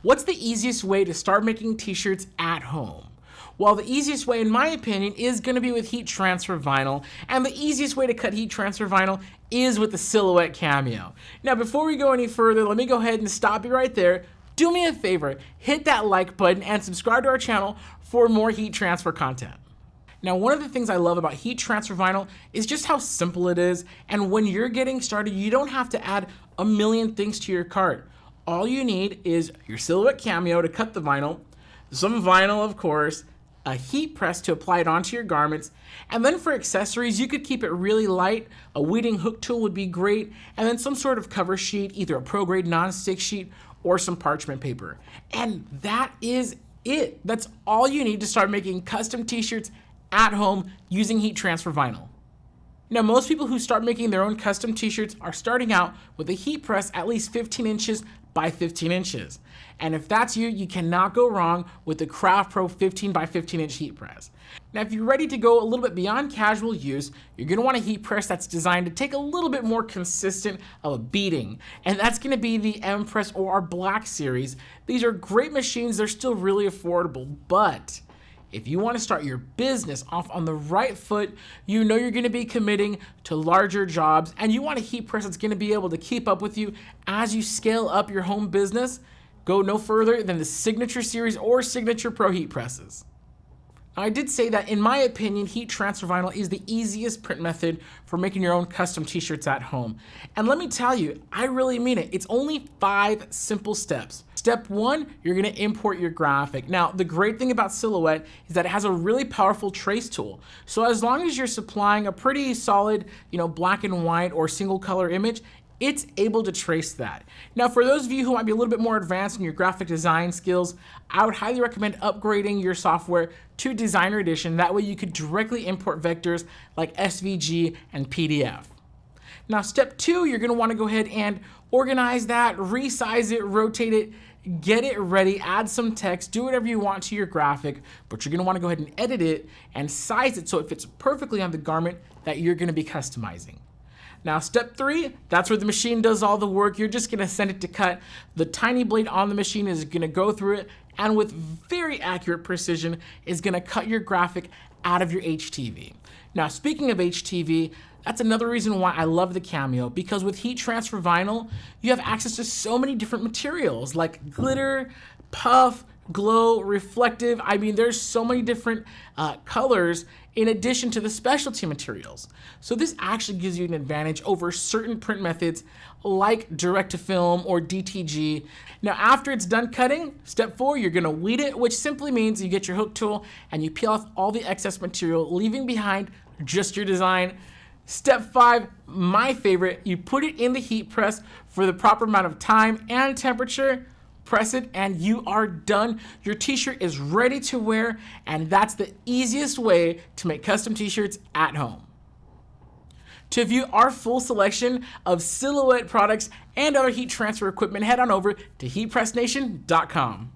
What's the easiest way to start making t-shirts at home? Well, the easiest way, in my opinion, is going to be with heat transfer vinyl, and the easiest way to cut heat transfer vinyl is with the Silhouette Cameo. Now, before we go any further, let me go ahead and stop you right there. Do me a favor, hit that like button and subscribe to our channel for more heat transfer content. Now, one of the things I love about heat transfer vinyl is just how simple it is, and when you're getting started, you don't have to add a million things to your cart. All you need is your Silhouette Cameo to cut the vinyl, some vinyl, of course, a heat press to apply it onto your garments, and then for accessories, you could keep it really light. A weeding hook tool would be great, and then some sort of cover sheet, either a pro-grade non-stick sheet or some parchment paper. And that is it. That's all you need to start making custom t-shirts at home using heat transfer vinyl. Now, most people who start making their own custom t-shirts are starting out with a heat press at least 15 inches by 15 inches. And if that's you, you cannot go wrong with the Craft Pro 15 by 15 inch heat press. Now, if you're ready to go a little bit beyond casual use, you're gonna want a heat press that's designed to take a little bit more consistent of a beating. And that's gonna be the M-Press or our Black Series. These are great machines, they're still really affordable, but if you want to start your business off on the right foot, you know you're going to be committing to larger jobs, and you want a heat press that's going to be able to keep up with you as you scale up your home business, go no further than the Signature Series or Signature Pro heat presses. I did say that, in my opinion, heat transfer vinyl is the easiest print method for making your own custom t-shirts at home. And let me tell you, I really mean it. It's only 5 simple steps. Step 1, you're gonna import your graphic. Now, the great thing about Silhouette is that it has a really powerful trace tool. So as long as you're supplying a pretty solid, black and white or single color image, it's able to trace that. Now, for those of you who might be a little bit more advanced in your graphic design skills, I would highly recommend upgrading your software to Designer Edition. That way you could directly import vectors like SVG and PDF. Now, step 2, you're gonna wanna go ahead and organize that, resize it, rotate it, get it ready, add some text, do whatever you want to your graphic, but you're gonna wanna go ahead and edit it and size it so it fits perfectly on the garment that you're gonna be customizing. Now, step 3, that's where the machine does all the work. You're just gonna send it to cut. The tiny blade on the machine is gonna go through it, and with very accurate precision, is gonna cut your graphic out of your HTV. Now, speaking of HTV, that's another reason why I love the Cameo, because with heat transfer vinyl, you have access to so many different materials like glitter, puff, glow, reflective. I mean, there's so many different colors in addition to the specialty materials. So this actually gives you an advantage over certain print methods like direct-to-film or DTG. Now, after it's done cutting, step 4, you're gonna weed it, which simply means you get your hook tool and you peel off all the excess material, leaving behind just your design. Step 5, my favorite, you put it in the heat press for the proper amount of time and temperature, press it, and you are done. Your t-shirt is ready to wear, and that's the easiest way to make custom t-shirts at home. To view our full selection of Silhouette products and other heat transfer equipment, head on over to heatpressnation.com.